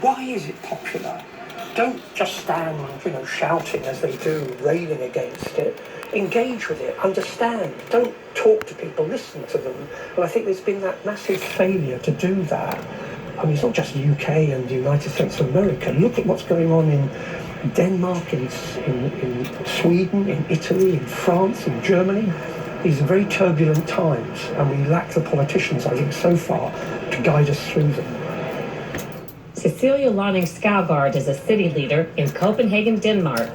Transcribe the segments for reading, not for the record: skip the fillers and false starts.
Why is it popular? Don't just stand, shouting as they do, railing against it. Engage with it, understand. Don't talk to people, listen to them. And I think there's been that massive failure to do that. I mean, it's not just the UK and the United States of America. Look at what's going on in Denmark, in Sweden, in Italy, in France, in Germany. These are very turbulent times, and we lack the politicians, I think, so far, to guide us through them. Cecilia Lonning-Skaugard is a city leader in Copenhagen, Denmark.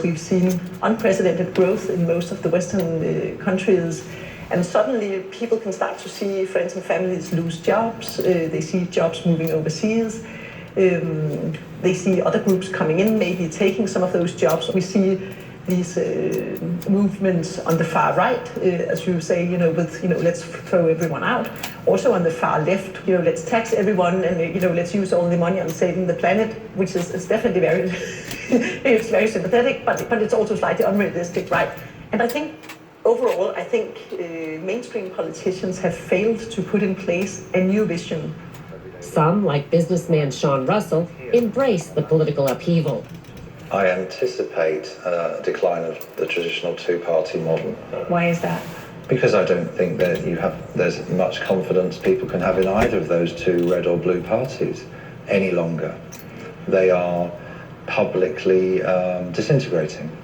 We've seen unprecedented growth in most of the Western countries, and suddenly people can start to see friends and families lose jobs. They see jobs moving overseas. They see other groups coming in, maybe taking some of those jobs. We see these movements on the far right, as you say, with, let's throw everyone out. Also on the far left, let's tax everyone and, let's use all the money on saving the planet, which is definitely very, it's very sympathetic, but it's also slightly unrealistic, right? And I think, overall, mainstream politicians have failed to put in place a new vision. Some, like businessman Sean Russell, embrace the political upheaval. I anticipate a decline of the traditional two-party model. Why is that? Because I don't think that there's much confidence people can have in either of those two red or blue parties any longer. They are publicly disintegrating.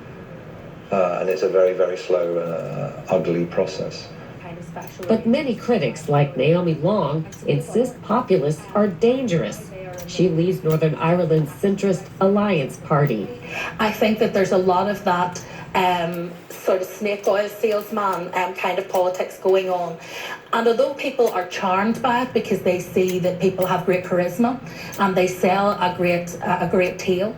And it's a very, very slow and ugly process. But many critics, like Naomi Long, insist populists are dangerous. She leads Northern Ireland's centrist Alliance Party. I think that there's a lot of that sort of snake oil salesman kind of politics going on. And although people are charmed by it because they see that people have great charisma and they sell a great tale,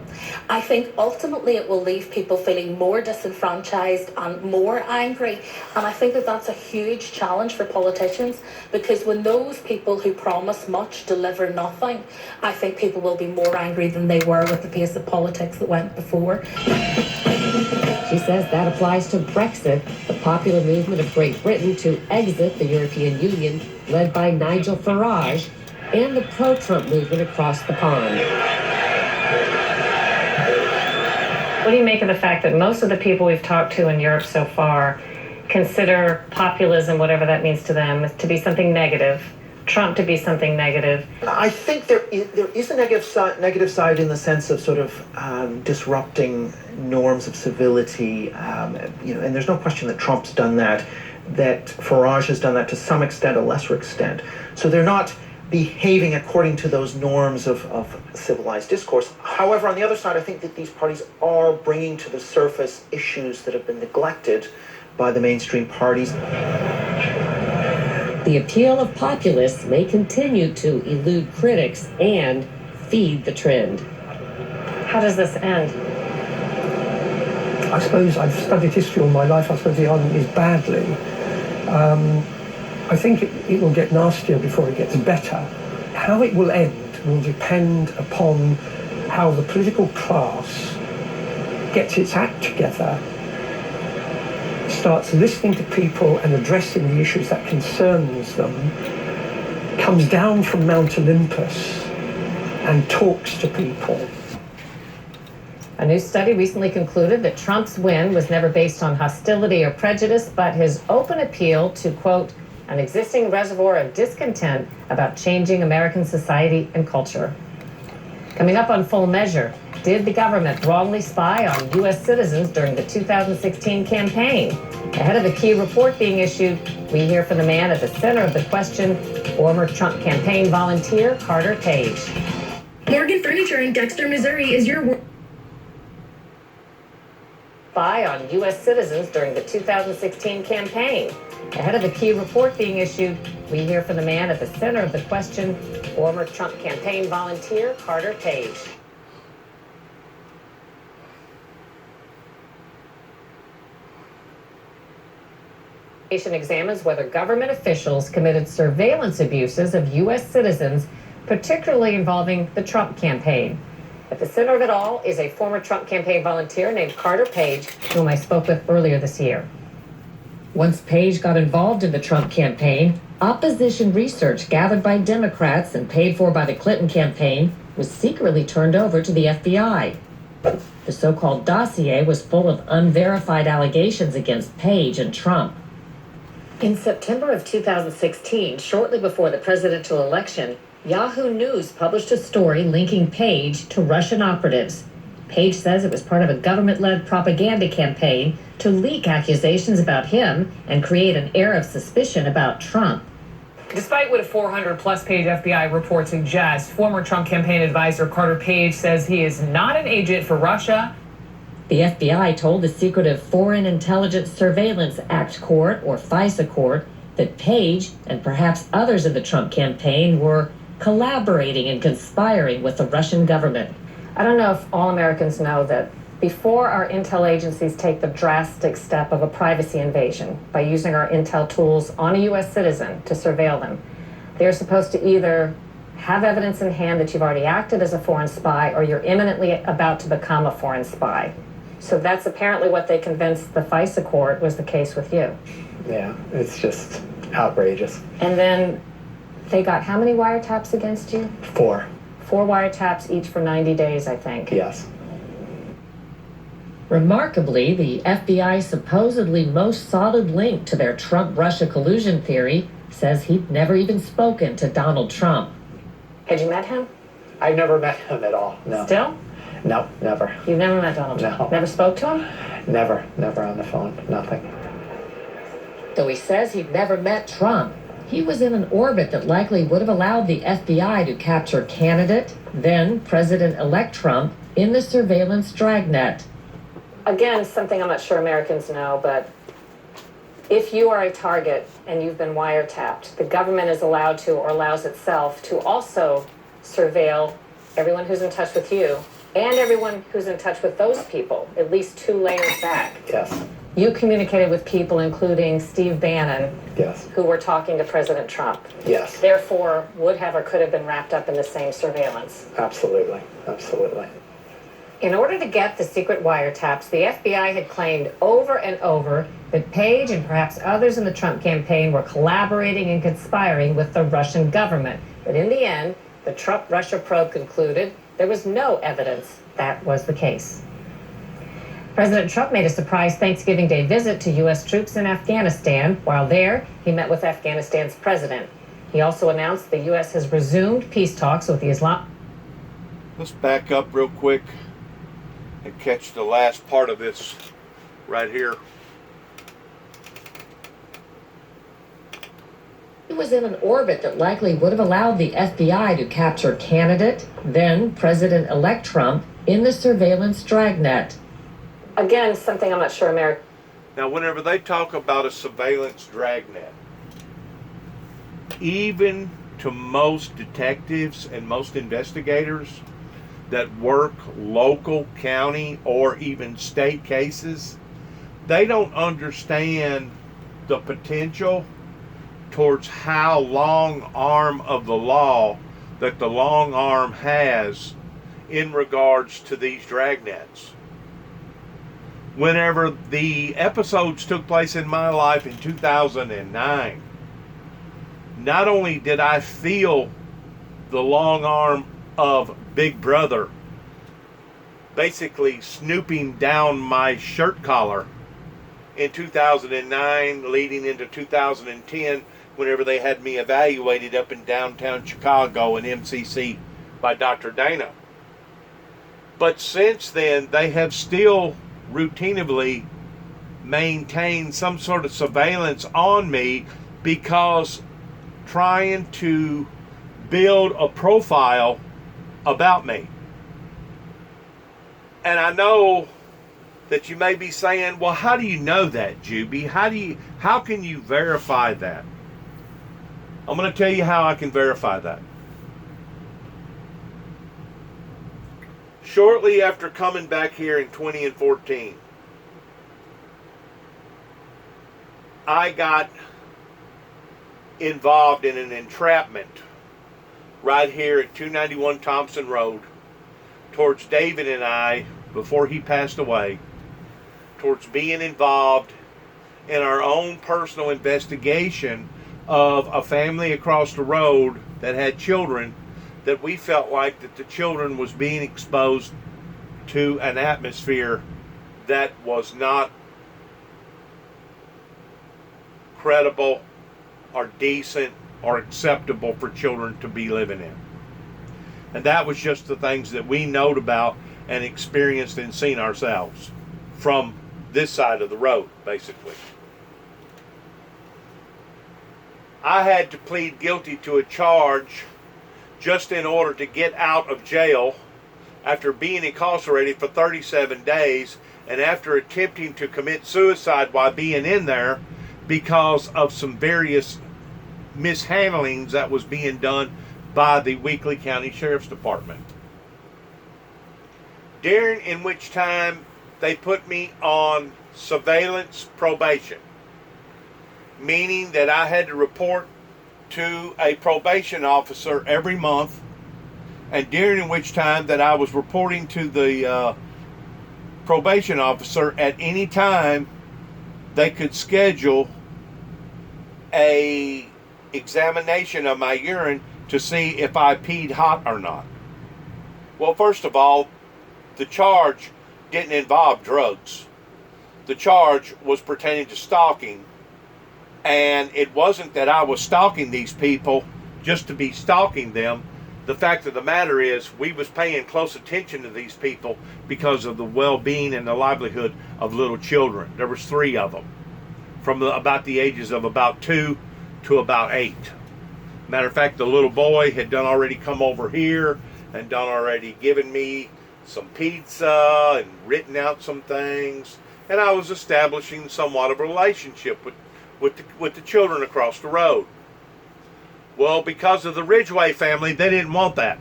I think ultimately it will leave people feeling more disenfranchised and more angry. And I think that that's a huge challenge for politicians, because when those people who promise much deliver nothing, I think people will be more angry than they were with the pace of politics that went before. She says that applies to Brexit, the popular movement of Great Britain to exit the European Union, led by Nigel Farage, and the pro-Trump movement across the pond. What do you make of the fact that most of the people we've talked to in Europe so far consider populism, whatever that means to them, to be something negative, Trump to be something negative? I think there is a negative side in the sense of sort of disrupting norms of civility, and there's no question that Trump's done that Farage has done that to some extent, a lesser extent. So they're not behaving according to those norms of civilized discourse. However, on the other side, I think that these parties are bringing to the surface issues that have been neglected by the mainstream parties. The appeal of populists may continue to elude critics and feed the trend. How does this end? I suppose I've studied history all my life. I suppose the argument is badly. I think it will get nastier before it gets better. How it will end will depend upon how the political class gets its act together, starts listening to people and addressing the issues that concerns them, comes down from Mount Olympus and talks to people. A new study recently concluded that Trump's win was never based on hostility or prejudice, but his open appeal to, quote, an existing reservoir of discontent about changing American society and culture. Coming up on Full Measure, did the government wrongly spy on U.S. citizens during the 2016 campaign? Ahead of a key report being issued, we hear from the man at the center of the question, former Trump campaign volunteer Carter Page. Morgan Furniture in Dexter, Missouri is your spy on U.S. citizens during the 2016 campaign. Ahead of the key report being issued, we hear from the man at the center of the question, former Trump campaign volunteer Carter Page. Examines whether government officials committed surveillance abuses of U.S. citizens, particularly involving the Trump campaign. At the center of it all is a former Trump campaign volunteer named Carter Page, whom I spoke with earlier this year. Once Page got involved in the Trump campaign, opposition research gathered by Democrats and paid for by the Clinton campaign was secretly turned over to the FBI. The so-called dossier was full of unverified allegations against Page and Trump. In September of 2016, shortly before the presidential election, Yahoo News published a story linking Page to Russian operatives. Page says it was part of a government-led propaganda campaign to leak accusations about him and create an air of suspicion about Trump. Despite what a 400-plus page FBI report suggests, former Trump campaign advisor Carter Page says he is not an agent for Russia. The FBI told the secretive Foreign Intelligence Surveillance Act Court, or FISA Court, that Page and perhaps others in the Trump campaign were collaborating and conspiring with the Russian government. I don't know if all Americans know that before our intel agencies take the drastic step of a privacy invasion by using our intel tools on a U.S. citizen to surveil them, they're supposed to either have evidence in hand that you've already acted as a foreign spy or you're imminently about to become a foreign spy. So that's apparently what they convinced the FISA court was the case with you. Yeah, it's just outrageous. And then they got how many wiretaps against you? 4. 4 wiretaps, each for 90 days, I think. Yes. Remarkably, the FBI's supposedly most solid link to their Trump-Russia collusion theory says he'd never even spoken to Donald Trump. Had you met him? I've never met him at all, no. Still? No, never. You've never met Donald Trump? No. Never spoke to him? Never on the phone, nothing. Though he says he'd never met Trump, he was in an orbit that likely would have allowed the FBI to capture candidate, then President-elect Trump, in the surveillance dragnet. Again, something I'm not sure Americans know, but if you are a target and you've been wiretapped, the government is allowed to, or allows itself to also surveil everyone who's in touch with you and everyone who's in touch with those people, at least 2 layers back. Yes. You communicated with people including Steve Bannon, Yes. who were talking to President Trump. Yes. Therefore, would have or could have been wrapped up in the same surveillance. Absolutely. In order to get the secret wiretaps, the FBI had claimed over and over that Page and perhaps others in the Trump campaign were collaborating and conspiring with the Russian government. But in the end, the Trump-Russia probe concluded there was no evidence that was the case. President Trump made a surprise Thanksgiving Day visit to U.S. troops in Afghanistan. While there, he met with Afghanistan's president. He also announced the U.S. has resumed peace talks with the Islam. Let's back up real quick and catch the last part of this right here. He was in an orbit that likely would have allowed the FBI to capture candidate, then President-elect Trump, in the surveillance dragnet. Again, something I'm not sure America. Now, whenever they talk about a surveillance dragnet, even to most detectives and most investigators that work local, county, or even state cases, they don't understand the potential towards how long arm of the law that the long arm has in regards to these dragnets. Whenever the episodes took place in my life in 2009, not only did I feel the long arm of Big Brother basically snooping down my shirt collar in 2009 leading into 2010 whenever they had me evaluated up in downtown Chicago in MCC by Dr. Dana. But since then, they have still routinely maintained some sort of surveillance on me because trying to build a profile about me. And I know that you may be saying, well, how do you know that, Jubby? How can you verify that? I'm going to tell you how I can verify that. Shortly after coming back here in 2014, I got involved in an entrapment right here at 291 Thompson Road towards David and I, before he passed away, towards being involved in our own personal investigation of a family across the road that had children that we felt like that the children was being exposed to an atmosphere that was not credible or decent or acceptable for children to be living in. And that was just the things that we knowed about and experienced and seen ourselves from this side of the road, basically. I had to plead guilty to a charge just in order to get out of jail after being incarcerated for 37 days and after attempting to commit suicide while being in there because of some various mishandlings that was being done by the Weakley County Sheriff's Department. During in which time they put me on surveillance probation, meaning that I had to report to a probation officer every month, and during which time that I was reporting to the probation officer at any time they could schedule a examination of my urine to see if I peed hot or not. Well, first of all, the charge didn't involve drugs. The charge was pertaining to stalking, and it wasn't that I was stalking these people just to be stalking them. The fact of the matter is we was paying close attention to these people because of the well-being and the livelihood of little children. There was 3 of them from about the ages of about 2 to about 8. Matter of fact, the little boy had done already come over here and done already given me some pizza and written out some things, and I was establishing somewhat of a relationship with the children across the road. Well, because of the Ridgway family, they didn't want that.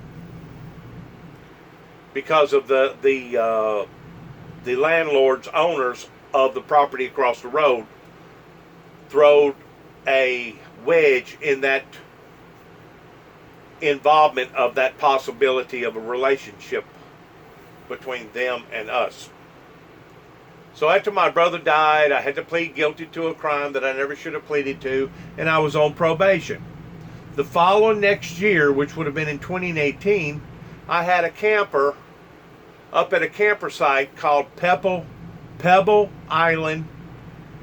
Because of the landlords, owners of the property across the road, throwed a wedge in that involvement of that possibility of a relationship between them and us. So after my brother died, I had to plead guilty to a crime that I never should have pleaded to, and I was on probation. The following next year, which would have been in 2018, I had a camper up at a camper site called Pebble Island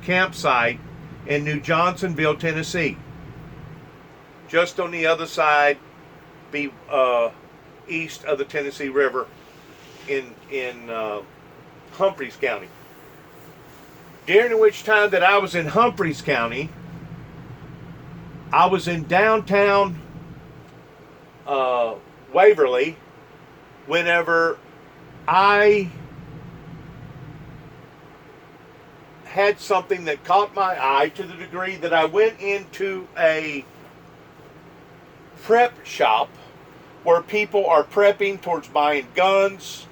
Campsite in New Johnsonville, Tennessee. Just on the other side, east of the Tennessee River in Humphreys County. During which time that I was in Humphreys County, I was in downtown Waverly whenever I had something that caught my eye to the degree that I went into a prep shop where people are prepping towards buying guns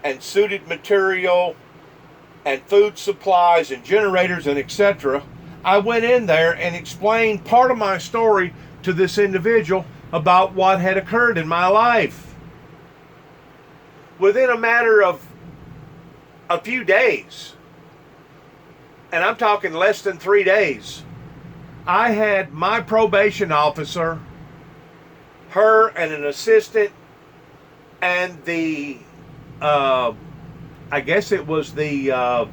and suited material and food supplies and generators and etc. I went in there and explained part of my story to this individual about what had occurred in my life. Within a matter of a few days, and I'm talking less than 3 days, I had my probation officer, her and an assistant, and the I guess it was the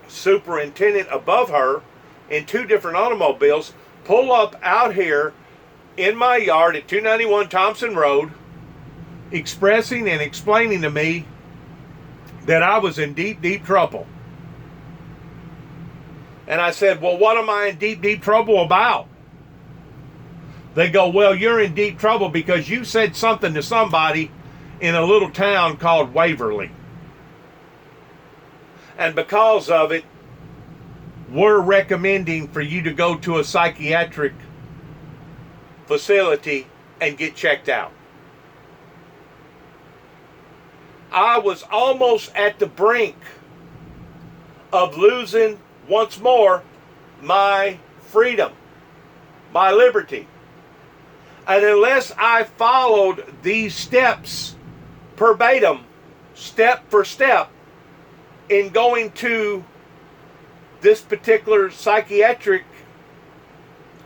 superintendent above her in 2 different automobiles pull up out here in my yard at 291 Thompson Road, expressing and explaining to me that I was in deep, deep trouble. And I said, well, what am I in deep, deep trouble about? They go, well, you're in deep trouble because you said something to somebody in a little town called Waverly. And because of it, we're recommending for you to go to a psychiatric facility and get checked out. I was almost at the brink of losing once more my freedom, my liberty. And unless I followed these steps verbatim, step for step, in going to this particular psychiatric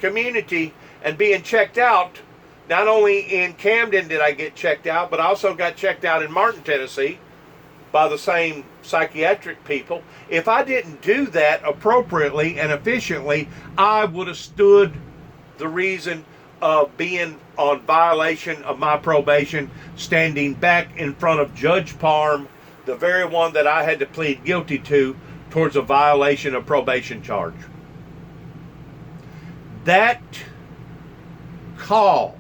community and being checked out, Not only in Camden did I get checked out, but I also got checked out in Martin, Tennessee by the same psychiatric people. If I didn't do that appropriately and efficiently, I would have stood the reason of being on violation of my probation, standing back in front of Judge Parham, the very one that I had to plead guilty to towards a violation of probation charge. That call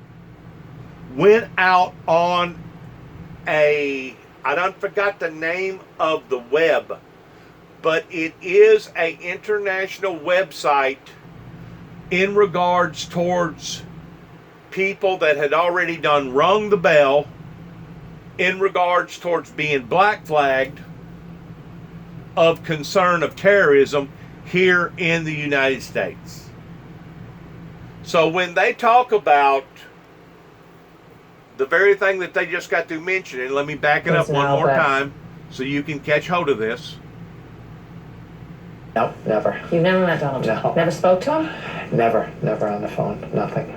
went out on I don't forgot the name of the web, but it is an international website in regards towards people that had already rung the bell in regards towards being black flagged of concern of terrorism here in the United States. So when they talk about the very thing that they just got through mentioning, let me back it up one more time so you can catch hold of this. No, never. You never met Donald Trump? No. Never spoke to him? Never on the phone, nothing.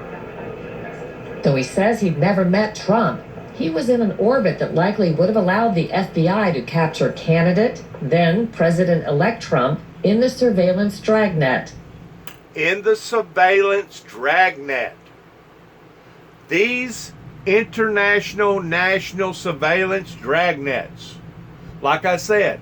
Though he says he'd never met Trump, he was in an orbit that likely would have allowed the FBI to capture candidate, then President-elect Trump, in the surveillance dragnet. In the surveillance dragnet. These international national surveillance dragnets, like I said,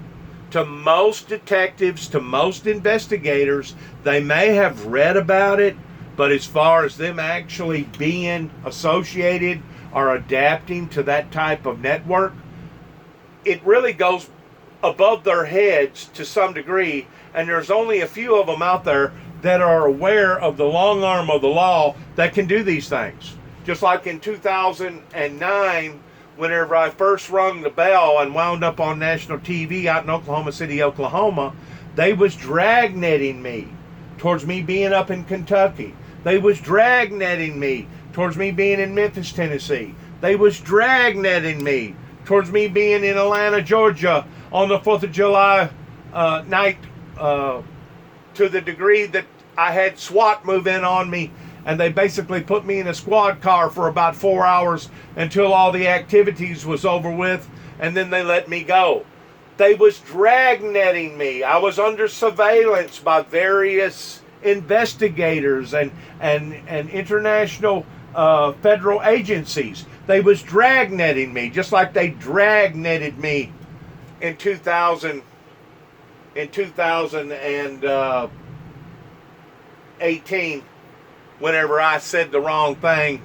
to most detectives, to most investigators, they may have read about it, but as far as them actually being associated or adapting to that type of network, it really goes above their heads to some degree, and there's only a few of them out there that are aware of the long arm of the law that can do these things. Just like in 2009, whenever I first rung the bell and wound up on national TV out in Oklahoma City, Oklahoma, they was dragnetting me towards me being up in Kentucky. They was dragnetting me towards me being in Memphis, Tennessee. They was dragnetting me towards me being in Atlanta, Georgia on the 4th of July night, to the degree that I had SWAT move in on me, and they basically put me in a squad car for about 4 hours until all the activities was over with, and then they let me go. They was dragnetting me. I was under surveillance by various investigators and international federal agencies. They was dragnetting me, just like they dragnetted me in 2018, whenever I said the wrong thing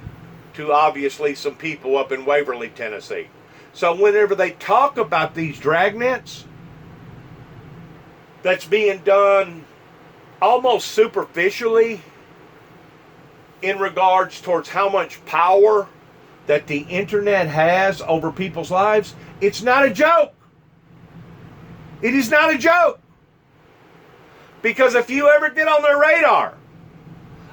to obviously some people up in Waverly, Tennessee. So whenever they talk about these dragnets, that's being done almost superficially in regards towards how much power that the internet has over people's lives. It's not a joke. It is not a joke. Because if you ever get on their radar,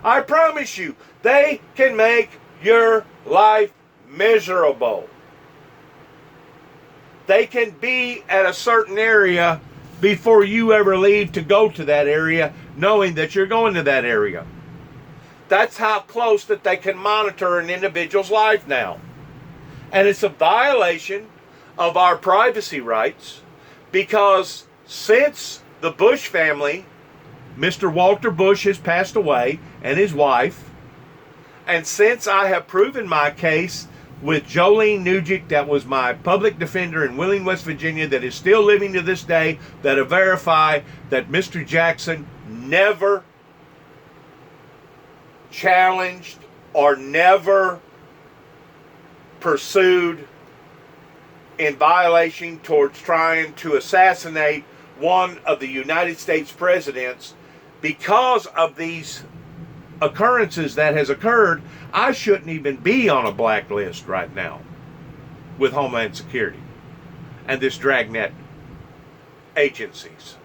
I promise you, they can make your life miserable. They can be at a certain area before you ever leave to go to that area, knowing that you're going to that area. That's how close that they can monitor an individual's life now. And it's a violation of our privacy rights, because since the Bush family, Mr. Walter Bush has passed away, and his wife, and since I have proven my case with Jolene Nugent, that was my public defender in Wheeling, West Virginia, that is still living to this day, that have verified that Mr. Jackson never challenged or never pursued in violation towards trying to assassinate one of the United States presidents. Because of these occurrences that has occurred, I shouldn't even be on a blacklist right now with Homeland Security and this dragnet agencies.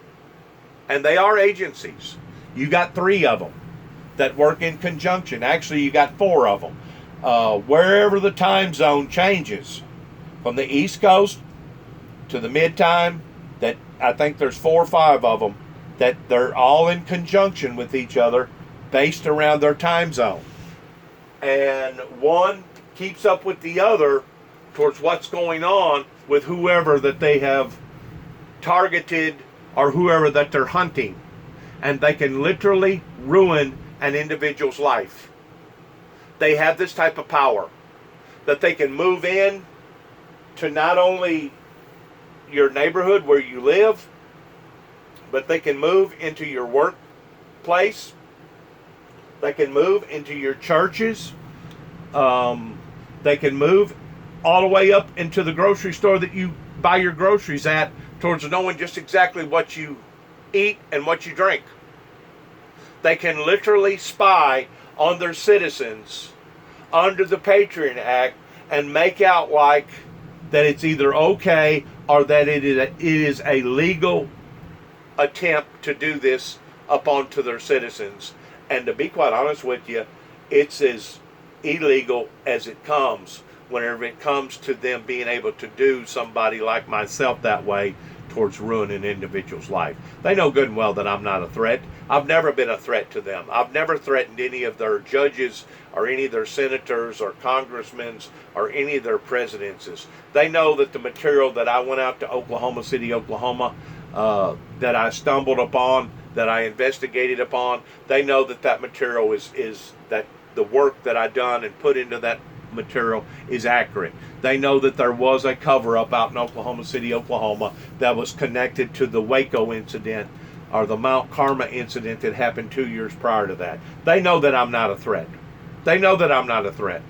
And they are agencies. You got 3 of them that work in conjunction. Actually, you got 4 of them. Wherever the time zone changes, from the East Coast to the mid-time, that I think there's 4 or 5 of them, that they're all in conjunction with each other based around their time zone. and one keeps up with the other towards what's going on with whoever that they have targeted or whoever that they're hunting. And they can literally ruin an individual's life. They have this type of power that they can move in to not only your neighborhood where you live, but they can move into your workplace. They can move into your churches. They can move all the way up into the grocery store that you buy your groceries at, towards knowing just exactly what you eat and what you drink. They can literally spy on their citizens under the Patriot Act and make out like that it's either okay or that it is a legal attempt to do this upon to their citizens. And to be quite honest with you, it's as illegal as it comes whenever it comes to them being able to do somebody like myself that way towards ruining an individual's life. They know good and well that I'm not a threat. I've never been a threat to them. I've never threatened any of their judges or any of their senators or congressmen or any of their presidencies. They know that the material that I went out to Oklahoma City, Oklahoma, that I stumbled upon, that I investigated upon, they know that that material is that the work that I done and put into that material is accurate. They know that there was a cover-up out in Oklahoma City, Oklahoma that was connected to the Waco incident or the Mount Carmel incident that happened 2 years prior to that. They know that I'm not a threat. They know that I'm not a threat.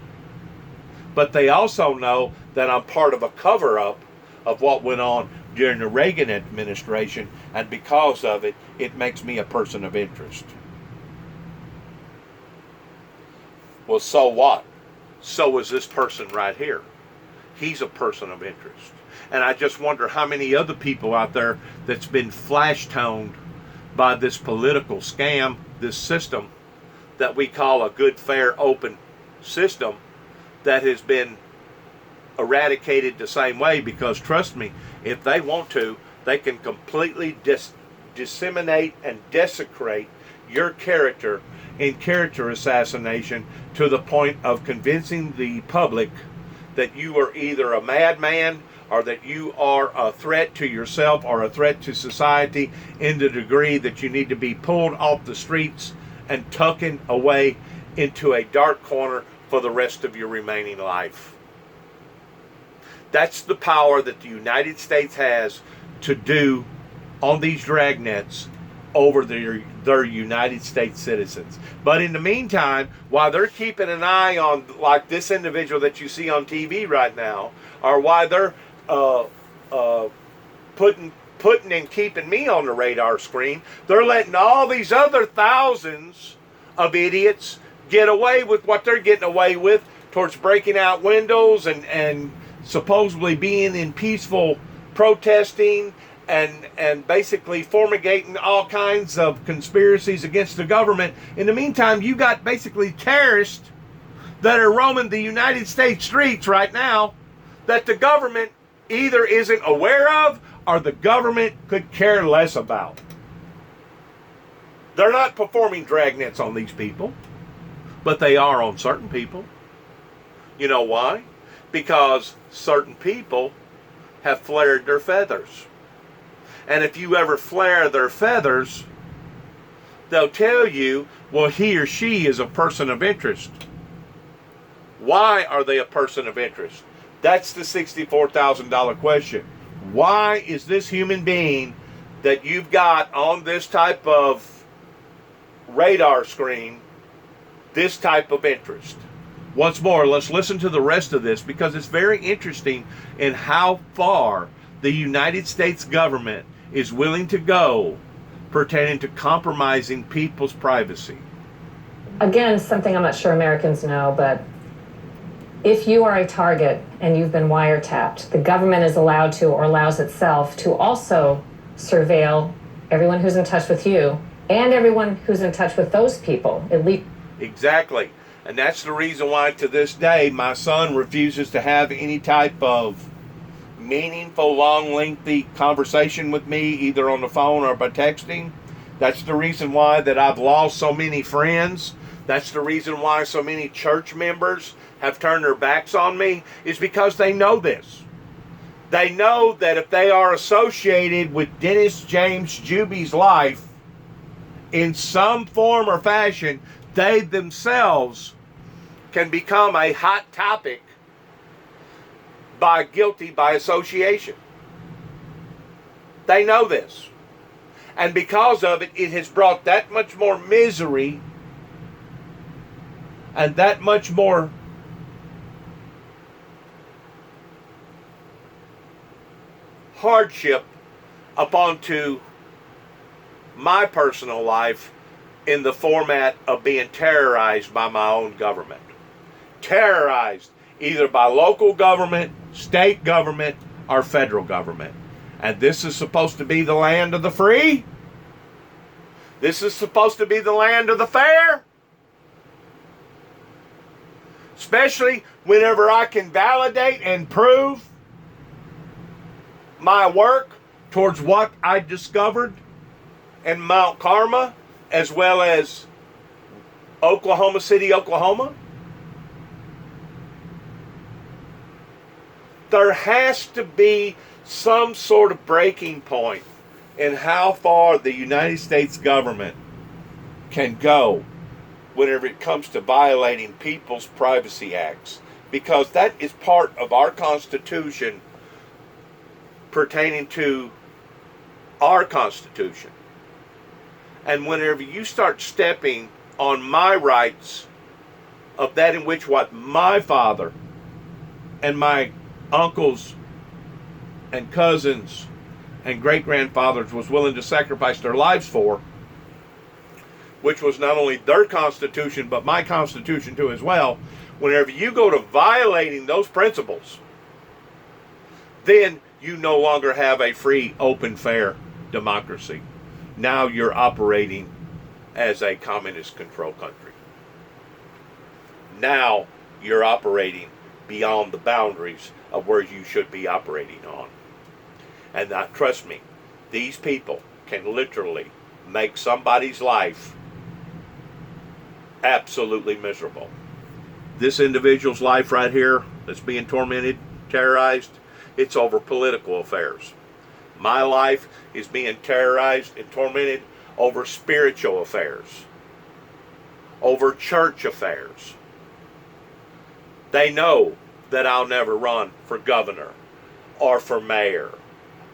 But they also know that I'm part of a cover-up of what went on during the Reagan administration, and because of it, it makes me a person of interest. Well, so what? So is this person right here. He's a person of interest. And I just wonder how many other people out there that's been flash-toned by this political scam, this system that we call a good, fair, open system that has been eradicated the same way, because trust me, if they want to, they can completely disseminate and desecrate your character in character assassination to the point of convincing the public that you are either a madman or that you are a threat to yourself or a threat to society, in the degree that you need to be pulled off the streets and tucking away into a dark corner for the rest of your remaining life. That's the power that the United States has to do on these dragnets over their United States citizens. But in the meantime, while they're keeping an eye on, like this individual that you see on TV right now, or why they're putting and keeping me on the radar screen, they're letting all these other thousands of idiots get away with what they're getting away with towards breaking out windows and supposedly being in peaceful protesting and basically fumigating all kinds of conspiracies against the government. In the meantime, you got basically terrorists that are roaming the United States streets right now that the government either isn't aware of or the government could care less about. They're not performing dragnets on these people, but they are on certain people. You know why? Because certain people have flared their feathers. And if you ever flare their feathers, they'll tell you, well, he or she is a person of interest. Why are they a person of interest? That's the $64,000 question. Why is this human being that you've got on this type of radar screen this type of interest? Once more, let's listen to the rest of this, because it's very interesting in how far the United States government is willing to go pertaining to compromising people's privacy. Again, something I'm not sure Americans know, but if you are a target and you've been wiretapped, the government is allowed to, or allows itself to, also surveil everyone who's in touch with you and everyone who's in touch with those people. Exactly. And that's the reason why to this day my son refuses to have any type of meaningful, long, lengthy conversation with me, either on the phone or by texting. That's the reason why that I've lost so many friends That's the reason why so many church members have turned their backs on me, is because they know this. They know that if they are associated with Dennis James Jubby's life in some form or fashion, they themselves can become a hot topic by guilty by association. They know this. And because of it, it has brought that much more misery and that much more hardship upon my personal life in the format of being terrorized by my own government. Terrorized either by local government, state government, or federal government. And this is supposed to be the land of the free? This is supposed to be the land of the fair? Especially whenever I can validate and prove my work towards what I discovered in Mount Carmel, as well as Oklahoma City, Oklahoma. There has to be some sort of breaking point in how far the United States government can go whenever it comes to violating people's privacy acts, because that is part of our Constitution pertaining to our Constitution. And whenever you start stepping on my rights of that in which what my father and my uncles and cousins and great-grandfathers was willing to sacrifice their lives for, which was not only their Constitution, but my Constitution too as well, whenever you go to violating those principles, then you no longer have a free, open, fair democracy. Now you're operating as a communist control country. Now you're operating beyond the boundaries of where you should be operating on. And trust me, these people can literally make somebody's life absolutely miserable. This individual's life right here that's being tormented, terrorized, it's over political affairs. My life is being terrorized and tormented over spiritual affairs, over church affairs. They know that I'll never run for governor or for mayor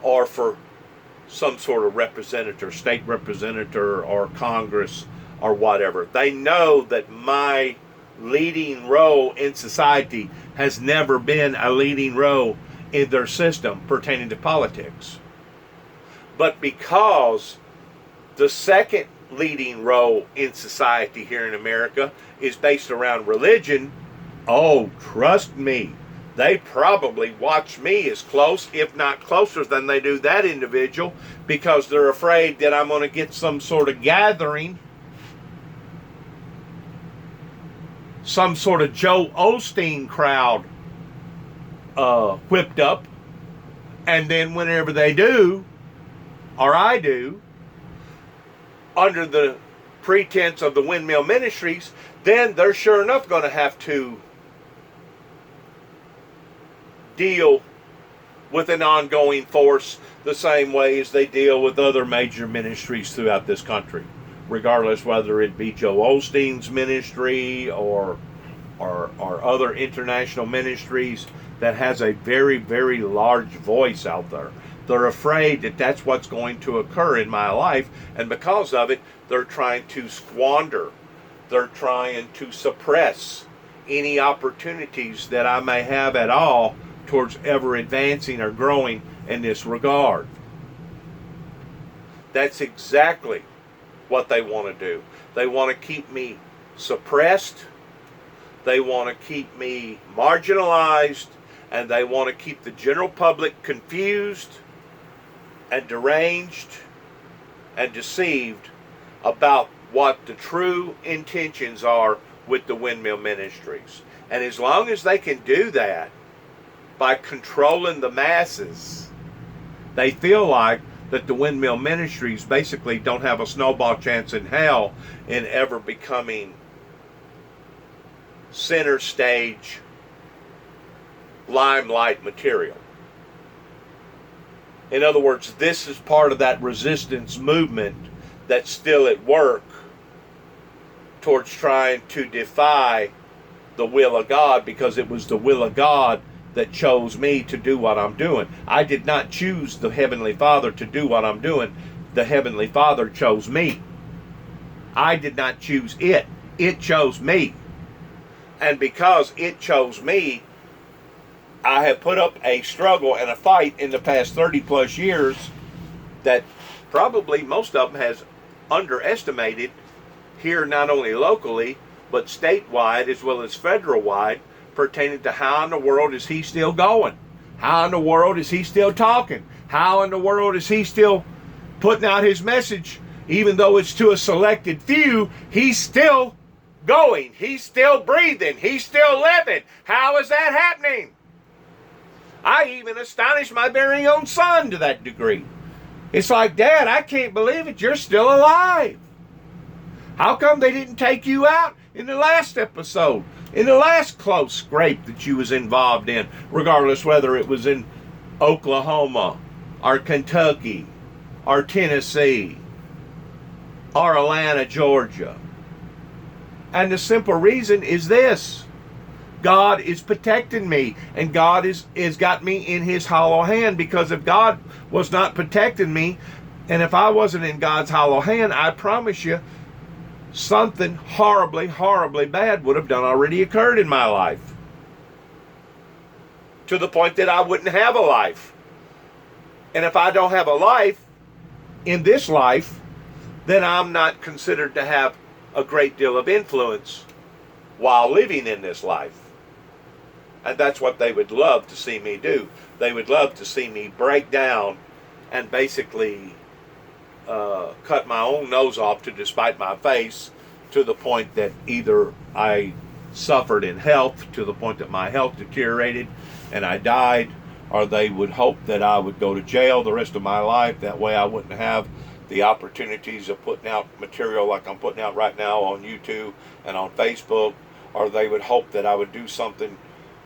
or for some sort of representative, state representative or Congress or whatever. They know that my leading role in society has never been a leading role in their system pertaining to politics. But because the second leading role in society here in America is based around religion, oh, trust me, they probably watch me as close, if not closer than they do that individual, because they're afraid that I'm going to get some sort of gathering, some sort of Joe Osteen crowd whipped up, and then whenever they do, or I do, under the pretense of the Windmill Ministries, then they're sure enough going to have to deal with an ongoing force the same way as they deal with other major ministries throughout this country, regardless whether it be Joe Osteen's ministry or other international ministries that has a very, very large voice out there. They're afraid that that's what's going to occur in my life, and because of it, they're trying to squander, they're trying to suppress any opportunities that I may have at all towards ever advancing or growing in this regard. That's exactly what they want to do. They want to keep me suppressed, they want to keep me marginalized, and they want to keep the general public confused and deranged and deceived about what the true intentions are with the Windmill Ministries. And as long as they can do that by controlling the masses, they feel like that the Windmill Ministries basically don't have a snowball chance in hell in ever becoming center stage limelight material. In other words, this is part of that resistance movement that's still at work towards trying to defy the will of God, because it was the will of God that chose me to do what I'm doing. I did not choose the Heavenly Father to do what I'm doing. The Heavenly Father chose me. I did not choose it. It chose me. And because it chose me, I have put up a struggle and a fight in the past 30 plus years that probably most of them has underestimated here, not only locally, but statewide as well as federal wide, pertaining to how in the world is he still going? How in the world is he still talking? How in the world is he still putting out his message? Even though it's to a selected few, he's still going. He's still breathing. He's still living. How is that happening? I even astonished my very own son to that degree. It's like, Dad, I can't believe it. You're still alive. How come they didn't take you out in the last episode, in the last close scrape that you was involved in, regardless whether it was in Oklahoma or Kentucky or Tennessee or Atlanta, Georgia? And the simple reason is this: God is protecting me, and God is got me in his hollow hand, because if God was not protecting me, and if I wasn't in God's hollow hand, I promise you, something horribly, horribly bad would have done already occurred in my life. To the point that I wouldn't have a life. And if I don't have a life in this life, then I'm not considered to have a great deal of influence while living in this life. And that's what they would love to see me do. They would love to see me break down and basically cut my own nose off to despite my face, to the point that either I suffered in health to the point that my health deteriorated and I died, or they would hope that I would go to jail the rest of my life. That way I wouldn't have the opportunities of putting out material like I'm putting out right now on YouTube and on Facebook, or they would hope that I would do something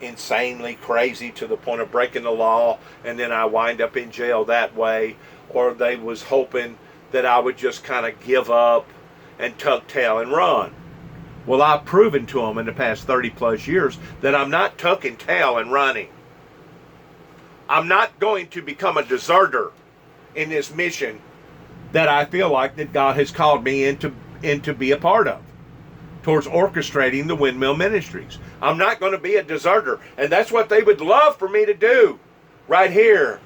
insanely crazy to the point of breaking the law and then I wind up in jail that way, or they was hoping that I would just kind of give up and tuck tail and run. Well, I've proven to them in the past 30 plus years that I'm not tucking tail and running. I'm not going to become a deserter in this mission that I feel like that God has called me into be a part of, towards orchestrating the Windmill Ministries. I'm not going to be a deserter, and that's what they would love for me to do right here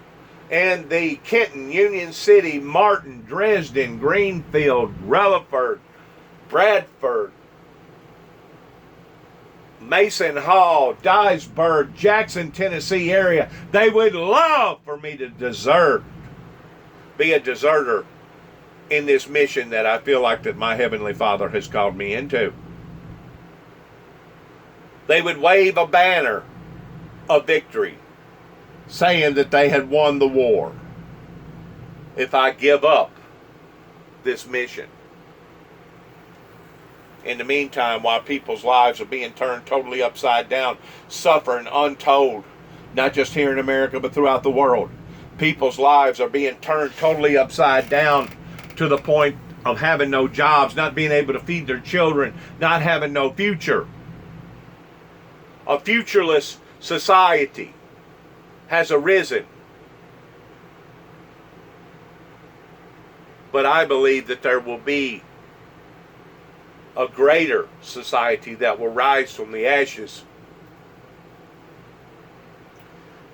in the Kenton, Union City, Martin, Dresden, Greenfield, Rutherford, Bradford, Mason Hall, Dyersburg, Jackson, Tennessee area. They would love for me to be a deserter in this mission that I feel like that my Heavenly Father has called me into. They would wave a banner of victory, saying that they had won the war if I give up this mission. In the meantime, while people's lives are being turned totally upside down, suffering untold, not just here in America, but throughout the world. People's lives are being turned totally upside down to the point of having no jobs, not being able to feed their children, not having no future. A futureless society has arisen. But I believe that there will be a greater society that will rise from the ashes,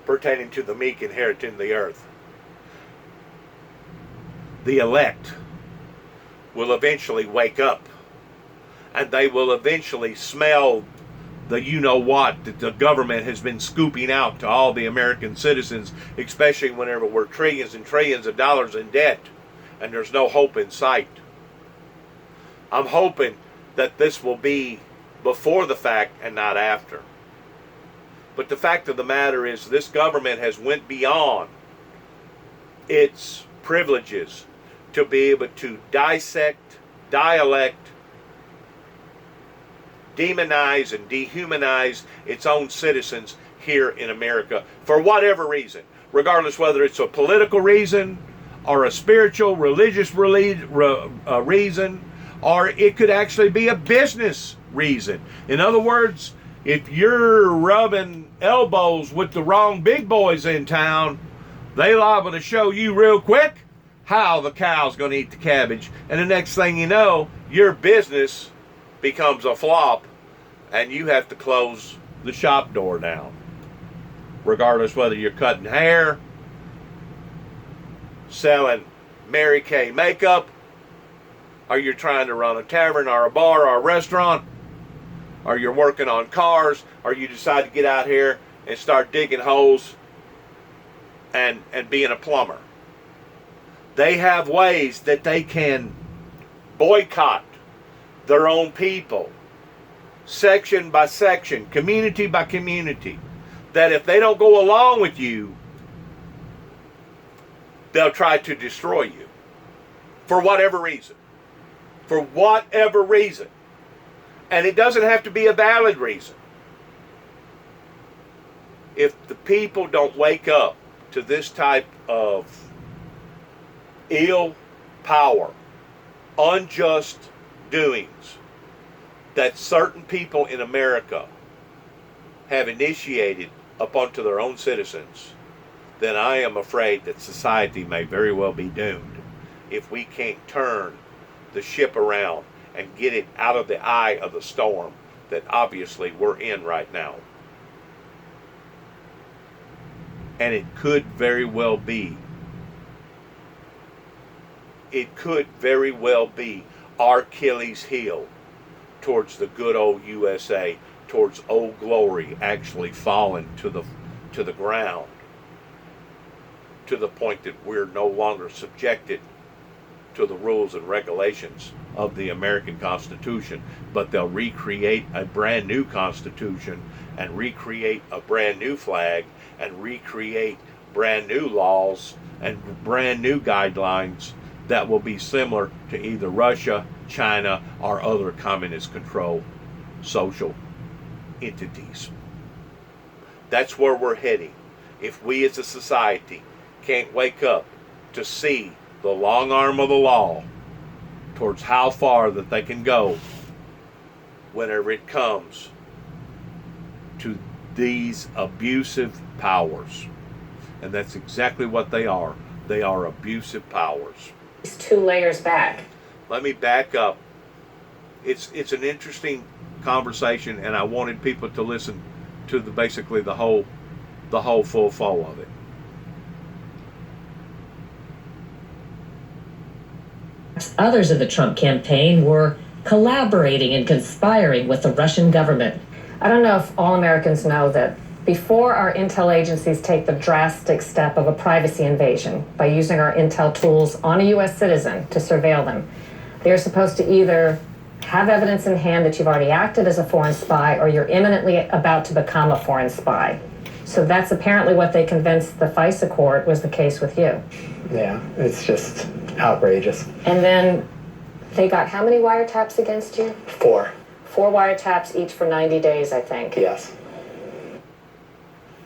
pertaining to the meek inheriting the earth. The elect will eventually wake up, and they will eventually smell the you-know-what that the government has been scooping out to all the American citizens, especially whenever we're trillions and trillions of dollars in debt and there's no hope in sight. I'm hoping that this will be before the fact and not after. But the fact of the matter is, this government has went beyond its privileges to be able to dissect, dialect, demonize and dehumanize its own citizens here in America for whatever reason, regardless whether it's a political reason or a spiritual, religious reason, or it could actually be a business reason. In other words, if you're rubbing elbows with the wrong big boys in town, they liable to show you real quick how the cow's going to eat the cabbage. And the next thing you know, your business becomes a flop and you have to close the shop door down. Regardless whether you're cutting hair, selling Mary Kay makeup, or you're trying to run a tavern or a bar or a restaurant, or you're working on cars, or you decide to get out here and start digging holes and being a plumber. They have ways that they can boycott their own people, section by section, community by community, that if they don't go along with you, they'll try to destroy you for whatever reason. For whatever reason. And it doesn't have to be a valid reason. If the people don't wake up to this type of ill power, unjust doings that certain people in America have initiated upon their own citizens, then I am afraid that society may very well be doomed if we can't turn the ship around and get it out of the eye of the storm that obviously we're in right now. And it could very well be our Achilles heel towards the good old USA, towards Old Glory actually falling to the ground, to the point that we're no longer subjected to the rules and regulations of the American Constitution, but they'll recreate a brand new Constitution and recreate a brand new flag and recreate brand new laws and brand new guidelines that will be similar to either Russia, China, or other communist controlled social entities. That's where we're heading. If we as a society can't wake up to see the long arm of the law towards how far that they can go whenever it comes to these abusive powers. And that's exactly what they are. They are abusive powers. It's 2 layers back. Let me back up. It's an interesting conversation, and I wanted people to listen to basically the whole full flow of it. Others of the Trump campaign were collaborating and conspiring with the Russian government. I don't know if all Americans know that before our intel agencies take the drastic step of a privacy invasion by using our intel tools on a U.S. citizen to surveil them, they are supposed to either have evidence in hand that you've already acted as a foreign spy or you're imminently about to become a foreign spy. So that's apparently what they convinced the FISA court was the case with you. Yeah, it's just outrageous. And then they got how many wiretaps against you? 4. 4 wiretaps each for 90 days, I think. Yes.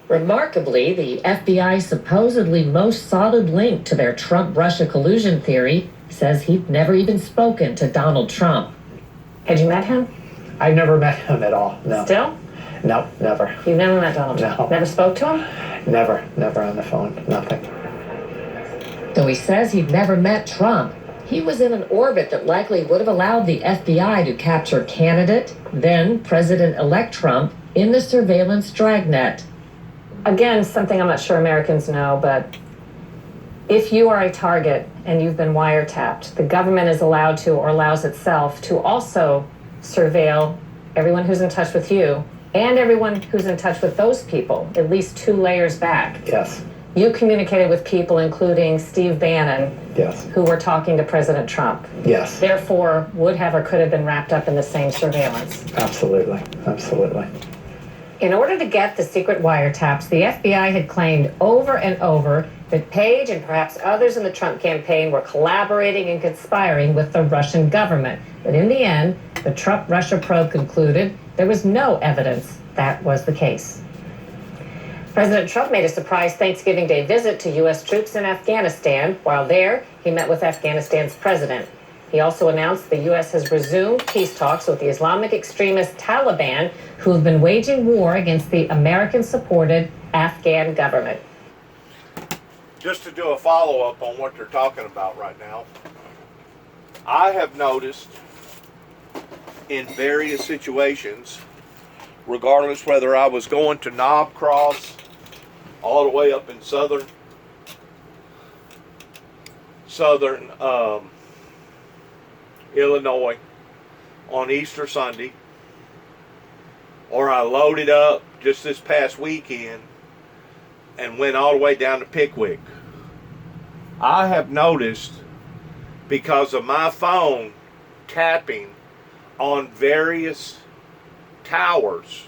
Remarkably, the FBI's supposedly most solid link to their Trump-Russia collusion theory says he'd never even spoken to Donald Trump. Had you met him? I've never met him at all, no. Still? No, never. You've never met Donald Trump? No. Never spoke to him? Never on the phone, nothing. Though he says he'd never met Trump, he was in an orbit that likely would have allowed the FBI to capture candidate, then President-elect Trump, in the surveillance dragnet. Again, something I'm not sure Americans know, but if you are a target and you've been wiretapped, the government is allowed to, or allows itself to also surveil everyone who's in touch with you and everyone who's in touch with those people, at least 2 layers back. Yes. You communicated with people, including Steve Bannon, Yes. who were talking to President Trump. Yes. Therefore, would have or could have been wrapped up in the same surveillance. Absolutely. In order to get the secret wiretaps, the FBI had claimed over and over that Page and perhaps others in the Trump campaign were collaborating and conspiring with the Russian government. But in the end, the Trump-Russia probe concluded there was no evidence that was the case. President Trump made a surprise Thanksgiving Day visit to U.S. troops in Afghanistan. While there, he met with Afghanistan's president. He also announced the U.S. has resumed peace talks with the Islamic extremist Taliban, who have been waging war against the American-supported Afghan government. Just to do a follow-up on what they're talking about right now, I have noticed in various situations, regardless whether I was going to Knob Cross, all the way up in southern Illinois on Easter Sunday, or I loaded up just this past weekend and went all the way down to Pickwick. I have noticed, because of my phone tapping on various towers,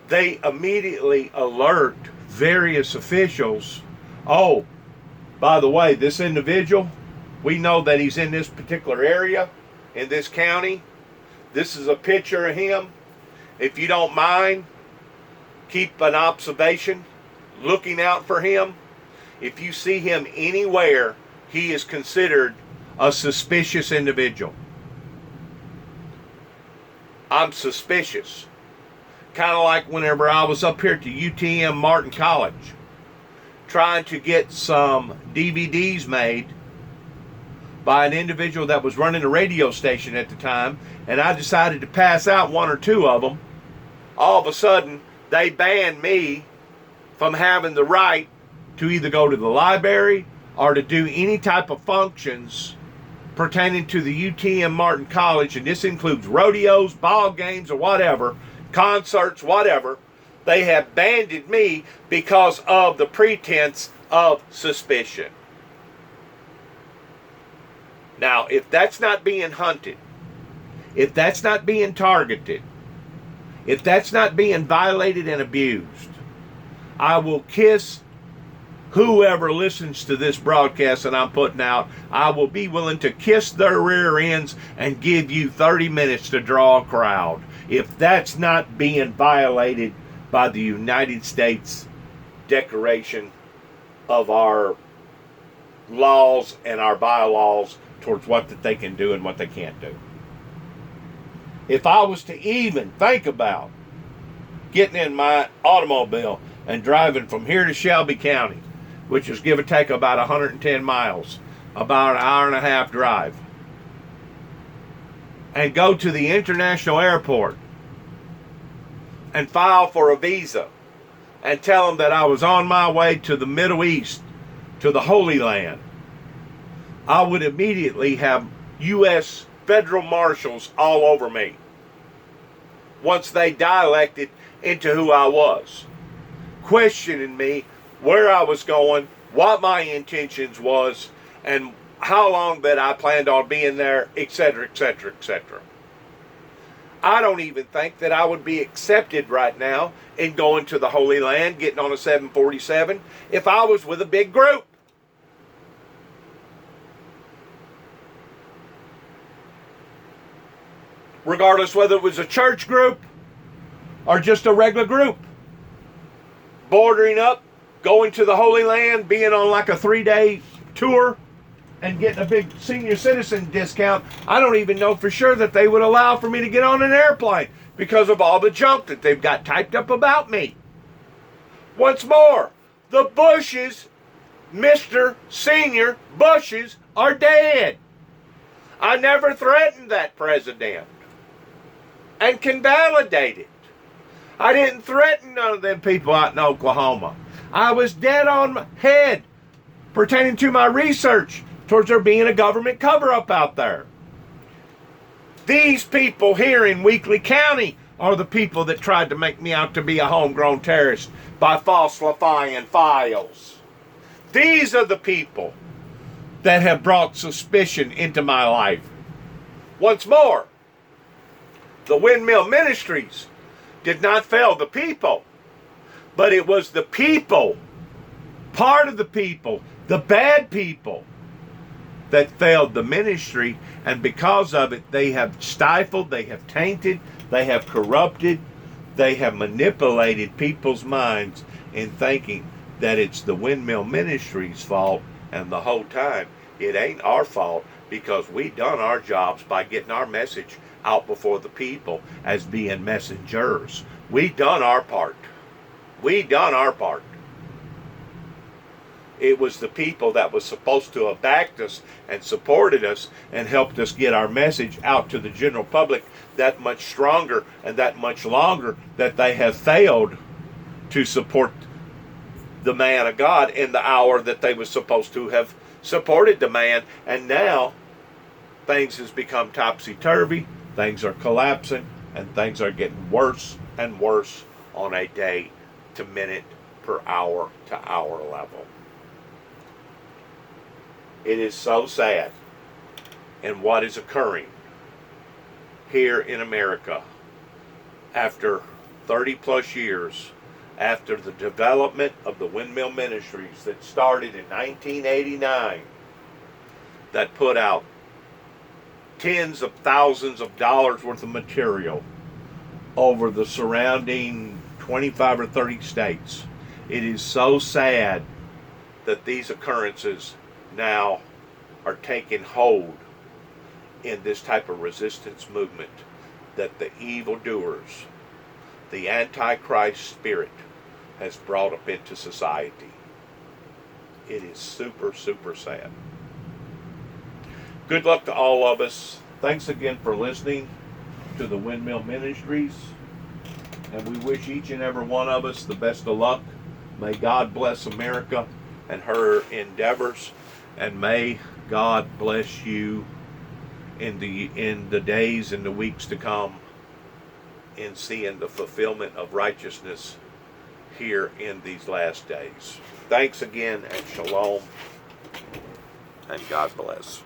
they immediately alert various officials, oh, by the way, this individual, we know that he's in this particular area, in this county. This is a picture of him. If you don't mind, keep an observation, looking out for him. If you see him anywhere, he is considered a suspicious individual. I'm suspicious. Kind of like whenever I was up here at the UTM Martin College, trying to get some DVDs made by an individual that was running a radio station at the time, and I decided to pass out one or two of them. All of a sudden, they banned me from having the right to either go to the library or to do any type of functions pertaining to the UTM Martin College, and this includes rodeos, ball games, or whatever, concerts, whatever. They have banned me because of the pretense of suspicion. Now, if that's not being hunted, if that's not being targeted, if that's not being violated and abused, I will kiss whoever listens to this broadcast that I'm putting out. I will be willing to kiss their rear ends and give you 30 minutes to draw a crowd if that's not being violated by the United States Declaration of our laws and our bylaws towards what that they can do and what they can't do. If I was to even think about getting in my automobile and driving from here to Shelby County, which is give or take about 110 miles, about an hour and a half drive, and go to the international airport and file for a visa and tell them that I was on my way to the Middle East, to the Holy Land, I would immediately have U.S. federal marshals all over me once they dialected into who I was, questioning me where I was going, what my intentions was, and how long that I planned on being there, etc., etc., etc. I don't even think that I would be accepted right now in going to the Holy Land, getting on a 747, if I was with a big group. Regardless whether it was a church group or just a regular group. Bordering up, going to the Holy Land, being on like a 3-day tour, and getting a big senior citizen discount. I don't even know for sure that they would allow for me to get on an airplane because of all the junk that they've got typed up about me. Once more, the Bushes, Mr. Senior Bushes, are dead. I never threatened that president and can validate it. I didn't threaten none of them people out in Oklahoma. I was dead on head pertaining to my research towards there being a government cover-up out there. These people here in Weakley County are the people that tried to make me out to be a homegrown terrorist by falsifying files. These are the people that have brought suspicion into my life. Once more, the Windmill Ministries did not fail the people, but it was the people, part of the people, the bad people, that failed the ministry, and because of it, they have stifled, they have tainted, They have corrupted, they have manipulated people's minds in thinking that it's the Windmill Ministry's fault, and the whole time it ain't our fault, because we done our jobs by getting our message out before the people as being messengers. We done our part. We done our part. It was the people that was supposed to have backed us and supported us and helped us get our message out to the general public that much stronger and that much longer, that they have failed to support the man of God in the hour that they was supposed to have supported the man. And now things has become topsy-turvy, things are collapsing, and things are getting worse and worse on a day to minute per hour to hour level. It is so sad in what is occurring here in America after 30 plus years after the development of the Windmill Ministries that started in 1989, that put out tens of thousands of dollars worth of material over the surrounding 25 or 30 states. It is so sad that these occurrences now are taking hold in this type of resistance movement, that the evildoers, the Antichrist spirit, has brought up into society. It is super, super sad. Good luck to all of us. Thanks again for listening to the Windmill Ministries, and we wish each and every one of us the best of luck. May God bless America and her endeavors, and may God bless you in the days and the weeks to come in seeing the fulfillment of righteousness here in these last days. Thanks again, and shalom, and God bless.